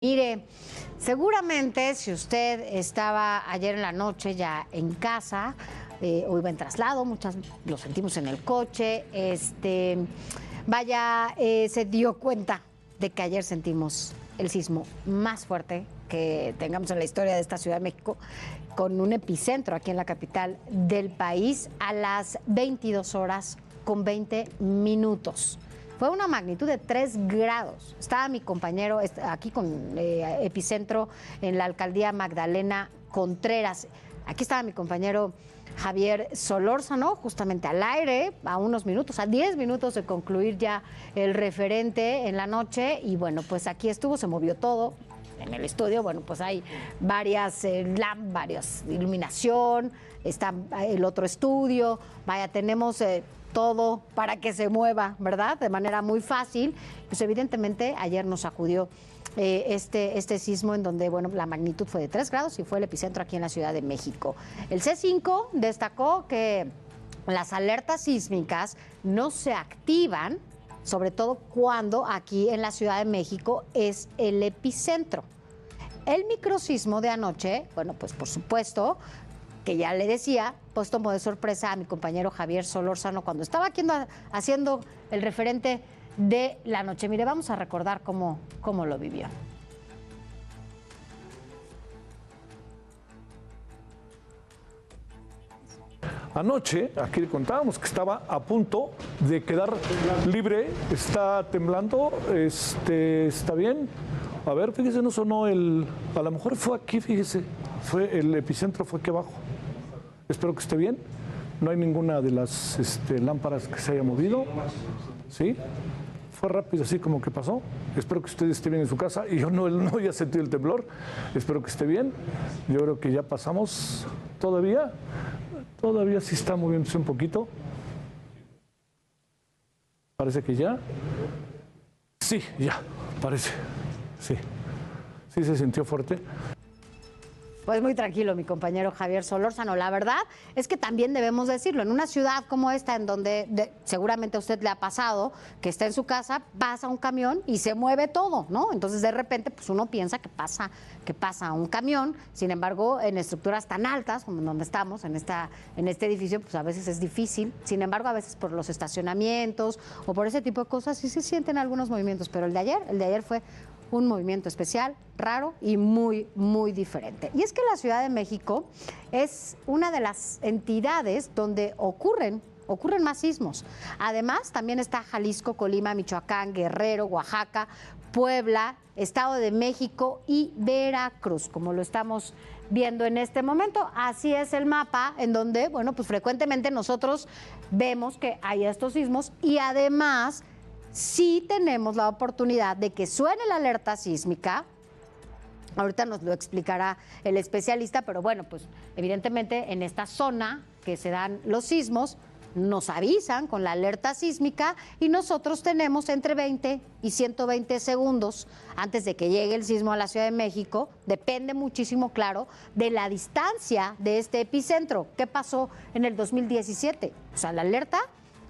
Mire, seguramente si usted estaba ayer en la noche ya en casa o iba en traslado, muchas lo sentimos en el coche, se dio cuenta de que ayer sentimos el sismo más fuerte que tengamos en la historia de esta Ciudad de México, con un epicentro aquí en la capital del país a las 22:20. Fue una magnitud de 3 grados. Estaba mi compañero aquí con epicentro en la alcaldía Magdalena Contreras. Aquí estaba mi compañero Javier Solórzano, justamente al aire, a unos minutos, a 10 minutos de concluir ya el referente en la noche. Y bueno, pues aquí estuvo, se movió todo. En el estudio, bueno, pues hay varias varias iluminación, está el otro estudio, tenemos todo para que se mueva, ¿verdad? De manera muy fácil. Pues evidentemente ayer nos sacudió este sismo en donde, bueno, la magnitud fue de 3 grados y fue el epicentro aquí en la Ciudad de México. El C5 destacó que las alertas sísmicas no se activan, sobre todo cuando aquí en la Ciudad de México es el epicentro. El microsismo de anoche, bueno, pues por supuesto, que ya le decía, pues tomó de sorpresa a mi compañero Javier Solórzano cuando estaba aquí haciendo el referente de la noche. Mire, vamos a recordar cómo lo vivió. Anoche, aquí le contábamos que estaba a punto de quedar libre, está temblando, está bien. A ver, fíjese, no sonó a lo mejor fue aquí, fíjese, el epicentro fue aquí abajo. Espero que esté bien, no hay ninguna de las lámparas que se haya movido, ¿sí? Fue rápido así como que pasó. Espero que usted esté bien en su casa y yo no haya sentido el temblor, espero que esté bien. Yo creo que ya pasamos todavía sí está moviéndose un poquito. Parece que ya. Sí, ya, parece. Sí se sintió fuerte. Pues muy tranquilo, mi compañero Javier Solórzano. La verdad es que también debemos decirlo, en una ciudad como esta, en donde seguramente a usted le ha pasado, que está en su casa, pasa un camión y se mueve todo, ¿no? Entonces de repente pues uno piensa que pasa un camión. Sin embargo, en estructuras tan altas como en donde estamos, en este edificio, pues a veces es difícil. Sin embargo, a veces por los estacionamientos o por ese tipo de cosas sí se sienten algunos movimientos, pero el de ayer fue un movimiento especial, raro y muy, muy diferente. Y es que la Ciudad de México es una de las entidades donde ocurren más sismos. Además, también está Jalisco, Colima, Michoacán, Guerrero, Oaxaca, Puebla, Estado de México y Veracruz, como lo estamos viendo en este momento. Así es el mapa en donde, bueno, pues frecuentemente nosotros vemos que hay estos sismos y además sí tenemos la oportunidad de que suene la alerta sísmica. Ahorita nos lo explicará el especialista, pero bueno, pues evidentemente en esta zona que se dan los sismos, nos avisan con la alerta sísmica y nosotros tenemos entre 20 y 120 segundos antes de que llegue el sismo a la Ciudad de México. Depende muchísimo, claro, de la distancia de este epicentro. ¿Qué pasó en el 2017? O sea, la alerta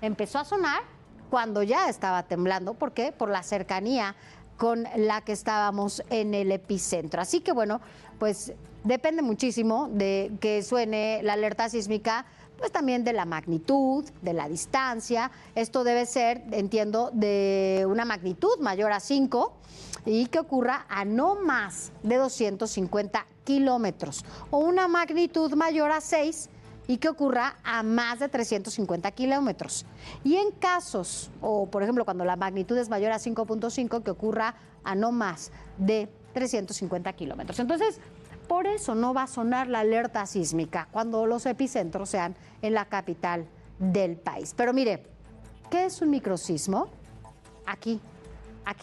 empezó a sonar cuando ya estaba temblando. ¿Por qué? Por la cercanía con la que estábamos en el epicentro. Así que bueno, pues depende muchísimo de que suene la alerta sísmica, pues también de la magnitud, de la distancia. Esto debe ser, entiendo, de una magnitud mayor a 5 y que ocurra a no más de 250 kilómetros o una magnitud mayor a 6 y que ocurra a más de 350 kilómetros. Y en casos, o por ejemplo, cuando la magnitud es mayor a 5.5, que ocurra a no más de 350 kilómetros. Entonces, por eso no va a sonar la alerta sísmica cuando los epicentros sean en la capital del país. Pero mire, ¿qué es un microsismo? Aquí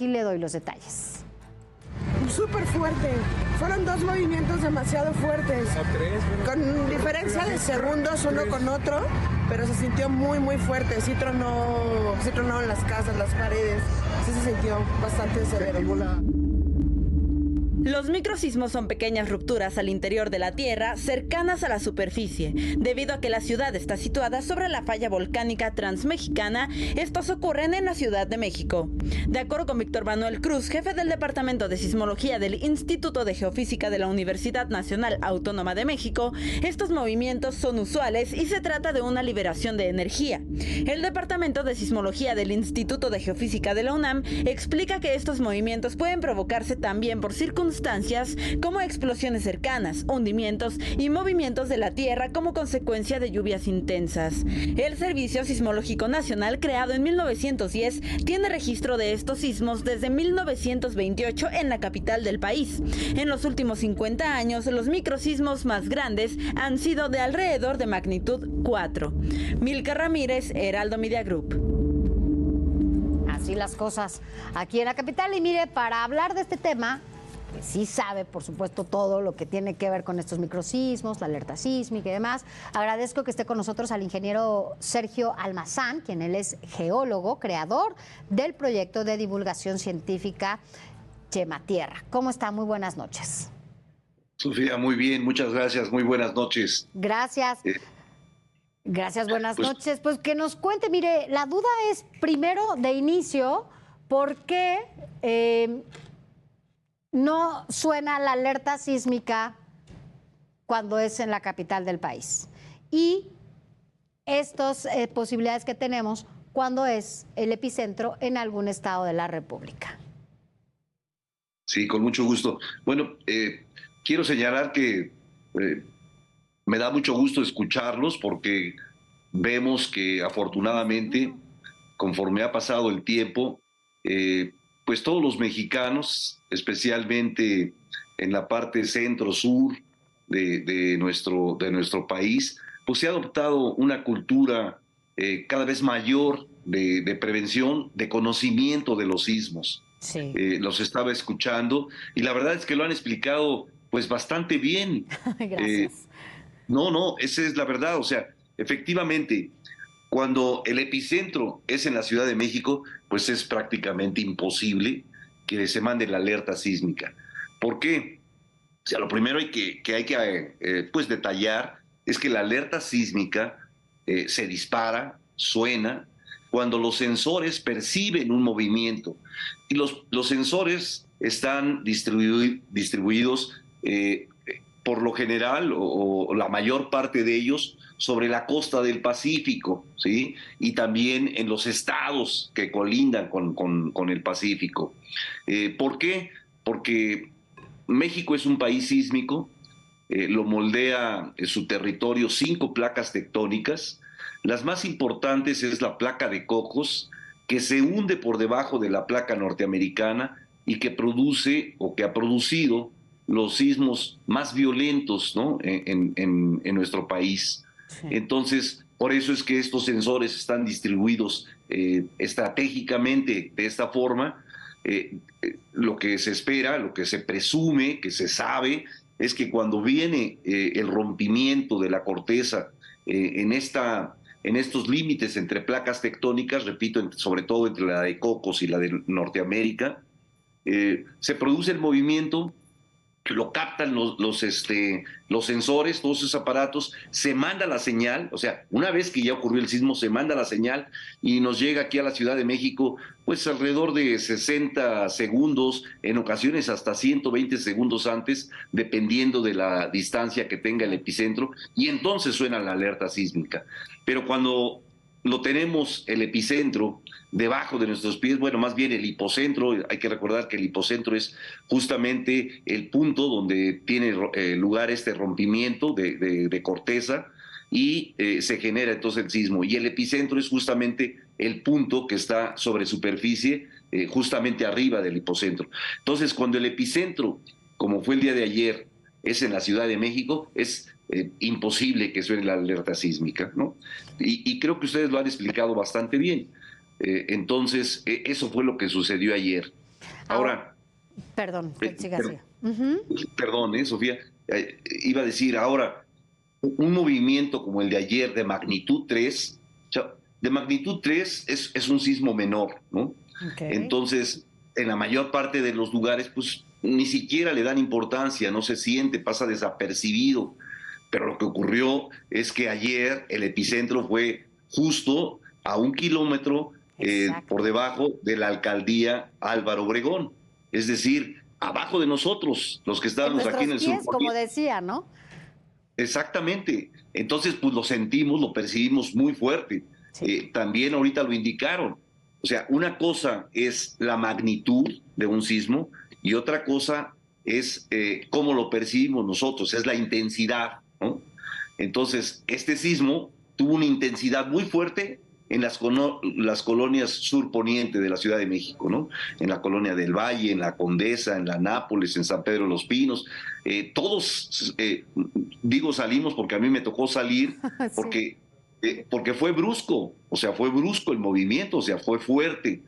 le doy los detalles. Súper fuerte. Fueron 2 movimientos demasiado fuertes. Con diferencia de segundos uno con otro, pero se sintió muy, muy fuerte. Sí tronaron las casas, las paredes. Sí se sintió bastante severo. Los microsismos son pequeñas rupturas al interior de la Tierra cercanas a la superficie. Debido a que la ciudad está situada sobre la falla volcánica transmexicana, estos ocurren en la Ciudad de México. De acuerdo con Víctor Manuel Cruz, jefe del Departamento de Sismología del Instituto de Geofísica de la Universidad Nacional Autónoma de México, estos movimientos son usuales y se trata de una liberación de energía. El Departamento de Sismología del Instituto de Geofísica de la UNAM explica que estos movimientos pueden provocarse también por circunstancias como explosiones cercanas, hundimientos y movimientos de la Tierra como consecuencia de lluvias intensas. El Servicio Sismológico Nacional, creado en 1910, tiene registro de estos sismos desde 1928 en la capital del país. En los últimos 50 años, los microsismos más grandes han sido de alrededor de magnitud 4. Milka Ramírez, Heraldo Media Group. Así las cosas aquí en la capital. Y mire, para hablar de este tema, que sí sabe, por supuesto, todo lo que tiene que ver con estos microsismos, la alerta sísmica y demás, agradezco que esté con nosotros al ingeniero Sergio Almazán, quien él es geólogo, creador del proyecto de divulgación científica Chematierra. ¿Cómo está? Muy buenas noches. Sofía, muy bien, muchas gracias, muy buenas noches. Gracias. Gracias, buenas noches. Pues que nos cuente, mire, la duda es, primero, de inicio, ¿por qué no suena la alerta sísmica cuando es en la capital del país? Y estas posibilidades que tenemos cuando es el epicentro en algún estado de la República. Sí, con mucho gusto. Bueno, quiero señalar que me da mucho gusto escucharlos porque vemos que afortunadamente, conforme ha pasado el tiempo, pues todos los mexicanos, especialmente en la parte centro-sur de nuestro país, pues se ha adoptado una cultura cada vez mayor de prevención, de conocimiento de los sismos. Sí. Los estaba escuchando y la verdad es que lo han explicado pues bastante bien. Gracias. No, esa es la verdad. O sea, efectivamente, cuando el epicentro es en la Ciudad de México, pues es prácticamente imposible que se mande la alerta sísmica. ¿Por qué? O sea, lo primero que hay que pues detallar es que la alerta sísmica se dispara, suena, cuando los sensores perciben un movimiento. Y los sensores están distribuidos por lo general, o la mayor parte de ellos, sobre la costa del Pacífico, ¿sí? Y también en los estados que colindan con el Pacífico. ¿Por qué? Porque México es un país sísmico, lo moldea en su territorio 5 placas tectónicas. Las más importantes es la placa de Cocos, que se hunde por debajo de la placa norteamericana y que produce o que ha producido los sismos más violentos, ¿no? en nuestro país. Sí. Entonces, por eso es que estos sensores están distribuidos estratégicamente de esta forma. Lo que se espera, lo que se presume, que se sabe, es que cuando viene el rompimiento de la corteza en estos límites entre placas tectónicas, repito, sobre todo entre la de Cocos y la de Norteamérica, se produce el movimiento, lo captan los sensores, todos esos aparatos, se manda la señal, o sea, una vez que ya ocurrió el sismo, se manda la señal y nos llega aquí a la Ciudad de México, pues alrededor de 60 segundos, en ocasiones hasta 120 segundos antes, dependiendo de la distancia que tenga el epicentro, y entonces suena la alerta sísmica. Pero cuando lo tenemos, el epicentro, debajo de nuestros pies, bueno, más bien el hipocentro, hay que recordar que el hipocentro es justamente el punto donde tiene lugar este rompimiento de corteza y se genera entonces el sismo. Y el epicentro es justamente el punto que está sobre superficie, justamente arriba del hipocentro. Entonces, cuando el epicentro, como fue el día de ayer, es en la Ciudad de México, es imposible que suene la alerta sísmica, ¿no? Y creo que ustedes lo han explicado bastante bien. Entonces, eso fue lo que sucedió ayer. Ahora... Perdón, siga así. Perdón, Sofía. Iba a decir, ahora, un movimiento como el de ayer de magnitud 3, o sea, de magnitud 3 es un sismo menor, ¿no? Okay. Entonces, en la mayor parte de los lugares, pues ni siquiera le dan importancia, no se siente, pasa desapercibido. Pero lo que ocurrió es que ayer el epicentro fue justo a 1 kilómetro por debajo de la alcaldía Álvaro Obregón. Es decir, abajo de nosotros, los que estábamos aquí en el sur. Como decía, ¿no? Exactamente. Entonces, pues lo sentimos, lo percibimos muy fuerte. Sí. También ahorita lo indicaron. O sea, una cosa es la magnitud de un sismo y otra cosa es cómo lo percibimos nosotros, es la intensidad, ¿no? Entonces, este sismo tuvo una intensidad muy fuerte en las colonias surponiente de la Ciudad de México, ¿no? En la colonia del Valle, en la Condesa, en la Nápoles, en San Pedro de los Pinos. Todos, digo salimos porque a mí me tocó salir, sí. Porque fue brusco, o sea, fue brusco el movimiento, o sea, fue fuerte.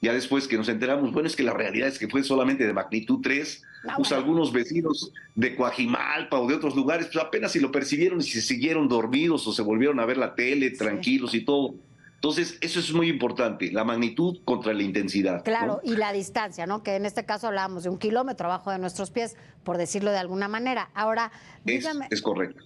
Ya después que nos enteramos, bueno, es que la realidad es que fue solamente de magnitud 3, pues algunos vecinos de Coajimalpa o de otros lugares, pues apenas si lo percibieron y se siguieron dormidos o se volvieron a ver la tele tranquilos y todo. Entonces, eso es muy importante, la magnitud contra la intensidad. Claro, ¿no? Y la distancia, ¿no? Que en este caso hablábamos de 1 kilómetro abajo de nuestros pies, por decirlo de alguna manera. Ahora, dígame... Es correcto.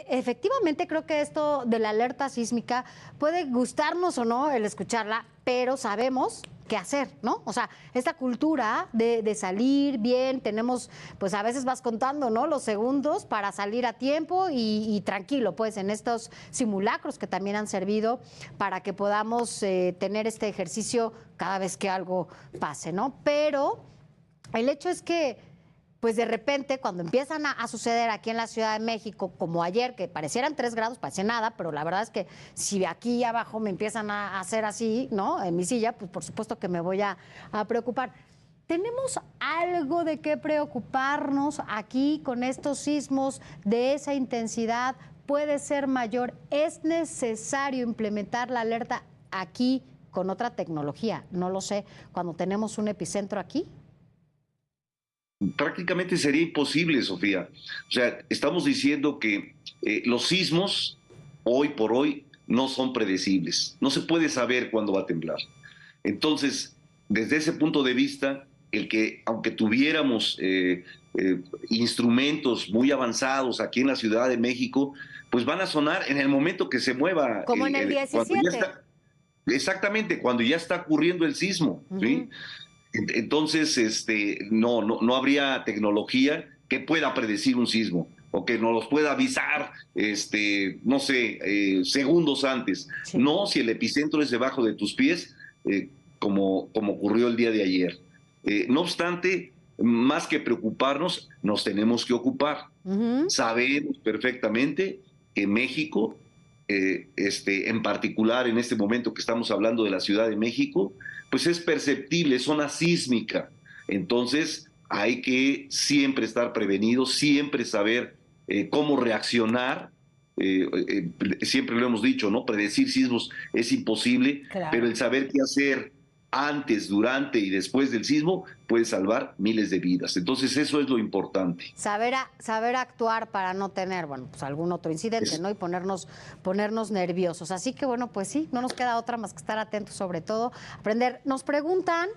Efectivamente, creo que esto de la alerta sísmica puede gustarnos o no el escucharla, pero sabemos qué hacer, ¿no? O sea, esta cultura de salir bien, tenemos, pues a veces vas contando, ¿no? Los segundos para salir a tiempo y tranquilo, pues en estos simulacros que también han servido para que podamos tener este ejercicio cada vez que algo pase, ¿no? Pero el hecho es que pues de repente cuando empiezan a suceder aquí en la Ciudad de México, como ayer, que parecieran 3 grados, parecía nada, pero la verdad es que si aquí abajo me empiezan a hacer así, ¿no? En mi silla, pues por supuesto que me voy a preocupar. ¿Tenemos algo de qué preocuparnos aquí con estos sismos de esa intensidad? ¿Puede ser mayor? ¿Es necesario implementar la alerta aquí con otra tecnología? No lo sé, cuando tenemos un epicentro aquí. Prácticamente sería imposible, Sofía. O sea, estamos diciendo que los sismos hoy por hoy no son predecibles. No se puede saber cuándo va a temblar. Entonces, desde ese punto de vista, el que, aunque tuviéramos instrumentos muy avanzados aquí en la Ciudad de México, pues van a sonar en el momento que se mueva. Como en el 17. Exactamente, cuando ya está ocurriendo el sismo, ¿sí? Entonces, no habría tecnología que pueda predecir un sismo o que nos los pueda avisar, no sé, segundos antes. Sí. No si el epicentro es debajo de tus pies, como ocurrió el día de ayer. No obstante, más que preocuparnos, nos tenemos que ocupar. Sabemos perfectamente que México, en particular en este momento que estamos hablando de la Ciudad de México, pues es perceptible, es zona sísmica. Entonces hay que siempre estar prevenidos, siempre saber cómo reaccionar. Siempre lo hemos dicho, ¿no? Predecir sismos es imposible, claro, pero el saber qué hacer antes, durante y después del sismo puede salvar miles de vidas. Entonces eso es lo importante. Saber actuar para no tener, bueno, pues algún otro incidente, ¿no? Y ponernos nerviosos. Así que bueno, pues sí, no nos queda otra más que estar atentos, sobre todo aprender. Nos preguntan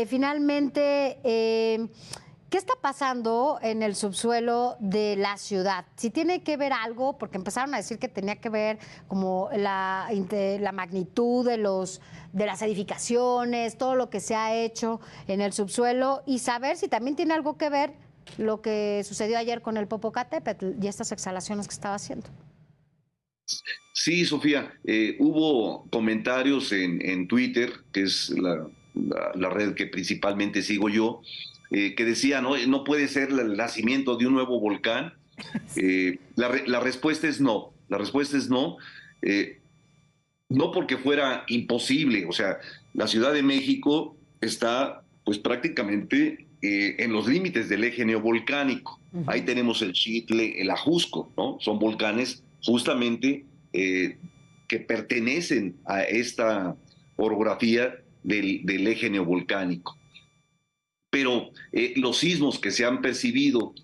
finalmente ¿qué está pasando en el subsuelo de la ciudad? Si tiene que ver algo, porque empezaron a decir que tenía que ver como la magnitud de las edificaciones, todo lo que se ha hecho en el subsuelo, y saber si también tiene algo que ver lo que sucedió ayer con el Popocatépetl y estas exhalaciones que estaba haciendo. Sí, Sofía, hubo comentarios en Twitter, que es la red que principalmente sigo yo, que decía, no puede ser el nacimiento de un nuevo volcán. La respuesta es no. La respuesta es no. No porque fuera imposible. O sea, la Ciudad de México está pues prácticamente en los límites del eje neovolcánico. Ahí tenemos el Xitle, el Ajusco, ¿no? Son volcanes justamente que pertenecen a esta orografía del eje neovolcánico. Pero los sismos que se han percibido,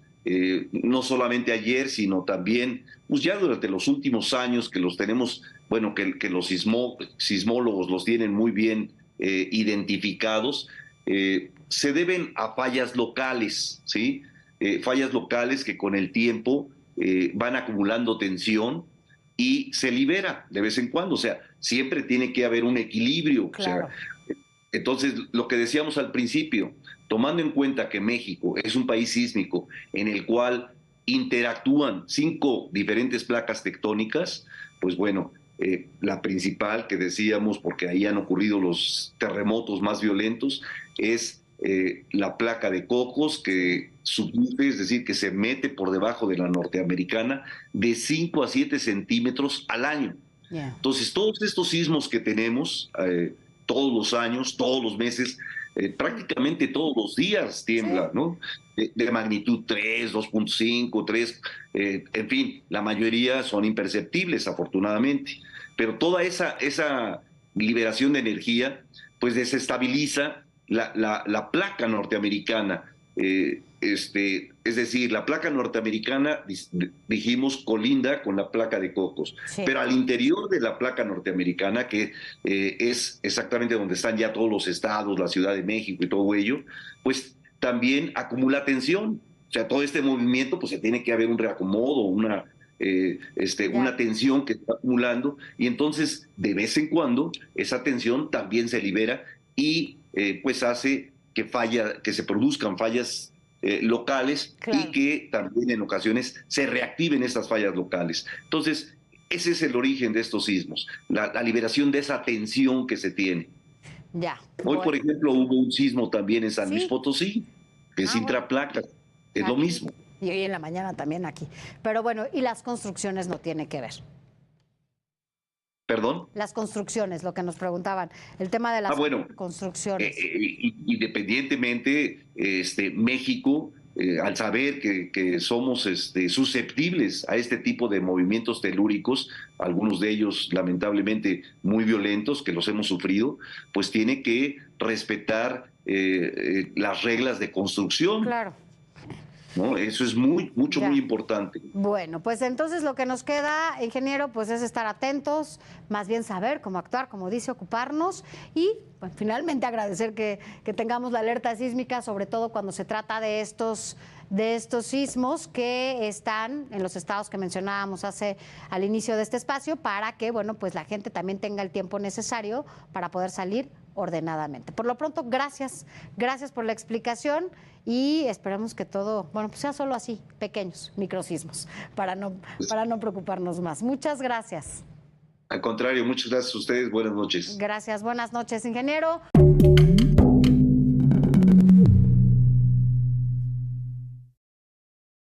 no solamente ayer, sino también, pues ya durante los últimos años que los tenemos, bueno, que los sismólogos los tienen muy bien identificados, se deben a fallas locales, ¿sí? Fallas locales que con el tiempo van acumulando tensión y se libera de vez en cuando. O sea, siempre tiene que haber un equilibrio. Claro. O sea, entonces, lo que decíamos al principio, tomando en cuenta que México es un país sísmico en el cual interactúan 5 diferentes placas tectónicas, pues bueno, la principal que decíamos, porque ahí han ocurrido los terremotos más violentos, es la placa de Cocos, que subduce, es decir, que se mete por debajo de la norteamericana de 5 a 7 centímetros al año. Yeah. Entonces, todos estos sismos que tenemos, todos los años, todos los meses, prácticamente todos los días tiembla, ¿no? De magnitud 3, 2.5, 3, en fin, la mayoría son imperceptibles, afortunadamente. Pero toda esa liberación de energía, pues desestabiliza la placa norteamericana. Es decir, la placa norteamericana, dijimos, colinda con la placa de Cocos, Sí. pero al interior de la placa norteamericana, que es exactamente donde están ya todos los estados, la Ciudad de México y todo ello, pues también acumula tensión. O sea, todo este movimiento, pues se tiene que haber un reacomodo, una tensión que está acumulando, y entonces de vez en cuando esa tensión también se libera y pues hace que se produzcan fallas locales. Claro. Y que también en ocasiones se reactiven estas fallas locales. Entonces, ese es el origen de estos sismos, la liberación de esa tensión que se tiene. Ya. Hoy, por ejemplo, hubo un sismo también en San Luis Potosí, que es intraplaca, es lo mismo. Y hoy en la mañana también aquí. Pero bueno, y las construcciones no tiene que ver. ¿Perdón? Las construcciones, lo que nos preguntaban. El tema de las construcciones. Independientemente, México, al saber que somos susceptibles a este tipo de movimientos telúricos, algunos de ellos lamentablemente muy violentos, que los hemos sufrido, pues tiene que respetar las reglas de construcción. Claro. ¿No? Eso es muy importante. Bueno, pues entonces lo que nos queda, ingeniero, pues es estar atentos, más bien saber cómo actuar, como dice, ocuparnos y bueno, finalmente agradecer que tengamos la alerta sísmica, sobre todo cuando se trata de estos sismos que están en los estados que mencionábamos al inicio de este espacio, para que, bueno, pues la gente también tenga el tiempo necesario para poder salir ordenadamente. Por lo pronto, gracias por la explicación y esperamos que todo, bueno, pues sea solo así, pequeños microsismos, para no preocuparnos más. Muchas gracias. Al contrario, muchas gracias a ustedes. Buenas noches. Gracias, buenas noches, ingeniero.